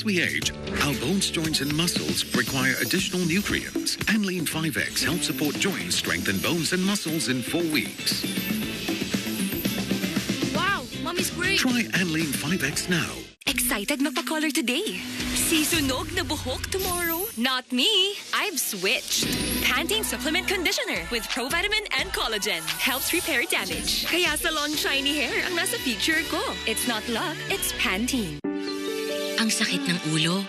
As we age, our bones, joints, and muscles require additional nutrients. Anlene 5X helps support joints, strengthen bones and muscles in 4 weeks. Wow, Mommy's great! Try Anlene 5X now. Excited magpa-color today. Sisunog na buhok tomorrow? Not me. I've switched. Pantene Supplement Conditioner with Provitamin and Collagen. Helps repair damage. Kaya salon shiny hair ang nasa picture ko. It's not luck, it's Pantene. Ang sakit ng ulo,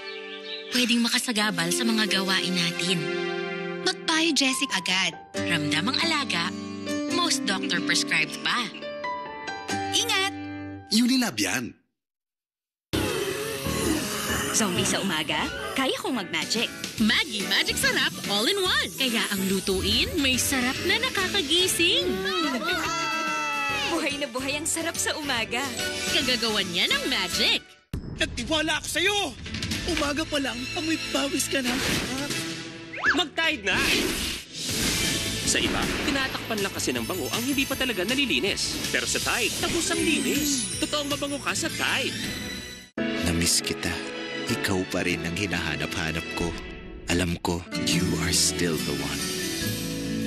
pwedeng makasagabal sa mga gawain natin. Mag-Biogesic agad. Ramdam ang alaga, most doctor prescribed pa. Ingat! Unilab yan. Zombie sa umaga? Kaya kong mag-magic. Maggie Magic Sarap All-in-One. Kaya ang lutuin may sarap na nakakagising. Buhay na buhay ang sarap sa umaga. Kagagawan niya ng magic. Nagtiwala ako sa'yo! Umaga pa lang, amoy pawis ka na. Mag-Tide na! Sa iba, tinatakpan lang kasi ng bango ang hindi pa talaga nalilinis. Pero sa Tide, tapos ang linis. Totoong mabango ka sa Tide. Namiss kita. Ikaw pa rin ang hinahanap-hanap ko. Alam ko, you are still the one.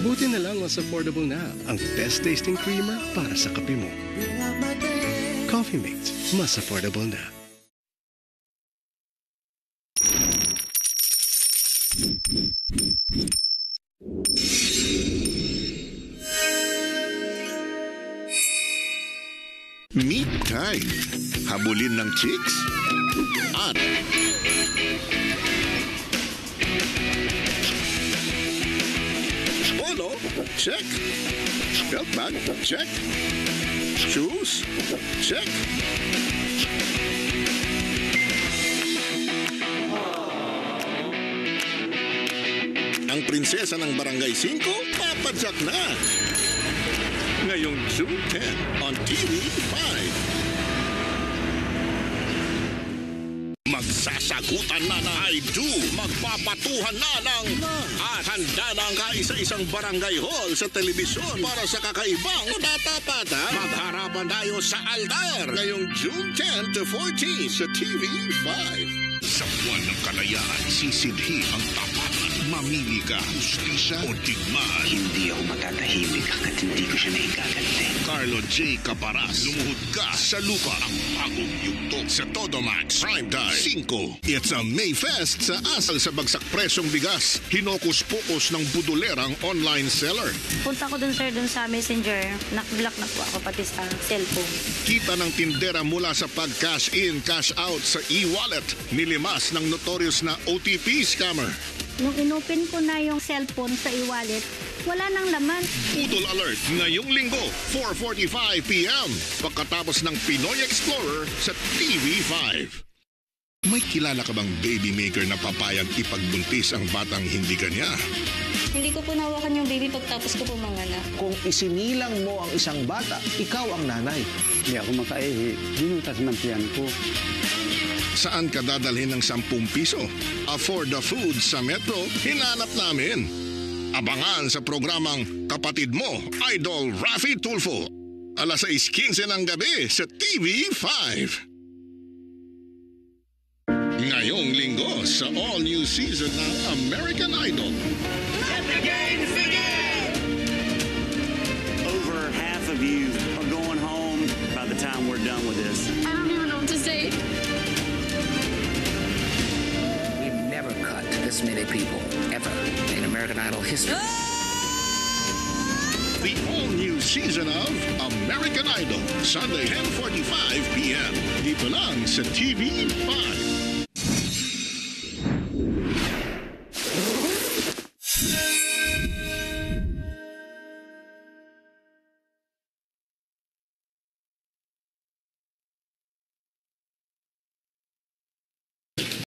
Buti na lang mas affordable na ang best tasting creamer para sa kape mo. Coffee Mate, mas affordable na. Meet Tide. Habulin ng chicks at polo, check. Belt bag, check. Shoes, check. Ang prinsesa ng Barangay 5, papadyak na. Ngayong June 10 on TV5. Magsasagutan na ng I do. Magpapatuhan na ng at handa na ang kaisa-isang barangay hall sa telebisyon para sa kakaibang tatapatan. Magharapan tayo sa altar ngayong June 10 to 14 sa TV5. Sa buwan ng kalayaan, sisidhi ang tapatan. Mamili ka, justisya o digmaan. Hindi ako matatahimik hanggat hindi ko siya naikaganti. Carlo J. Caparas, lumuhod ka sa lupa. Ang bagong yugto sa Todomax Primetime 5. It's a Mayfest sa asal sa bagsak presyong bigas. Hinokus-pokus ng budulerang online seller. Punta ko dun sir, dun sa messenger. Knock-block na po ako pati sa cellphone. Kita ng tindera mula sa pag-cash in, cash out sa e-wallet. Nilimas ng notorious na OTP scammer. Nung inopen ko na yung cellphone sa e-wallet, wala nang laman. Pudol Alert ngayong linggo, 4:45 p.m. Pagkatapos ng Pinoy Explorer sa TV5. May kilala ka bang baby maker na papayag ipagbuntis ang batang hindi kanya? Hindi ko po nawakan yung baby pagtapos ko po manganak. Kung isinilang mo ang isang bata, ikaw ang nanay. Hindi ako makaihi. Dinutas ng tiyan ko. Saan ka dadalhin ng 10 piso? Afford the food sa Metro, hinanap namin. Abangan sa programang Kapatid Mo, Idol Raffy Tulfo. Alas 6:15 ng gabi sa TV5. Ngayong linggo sa all-new season ng American Idol. Let the games begin! Over half of you are going home by the time we're done with this. I don't even know what to say. We've never cut this many people, ever, in American Idol history. The all-new season of American Idol, Sunday 10:45 p.m. Dito lang sa TV5.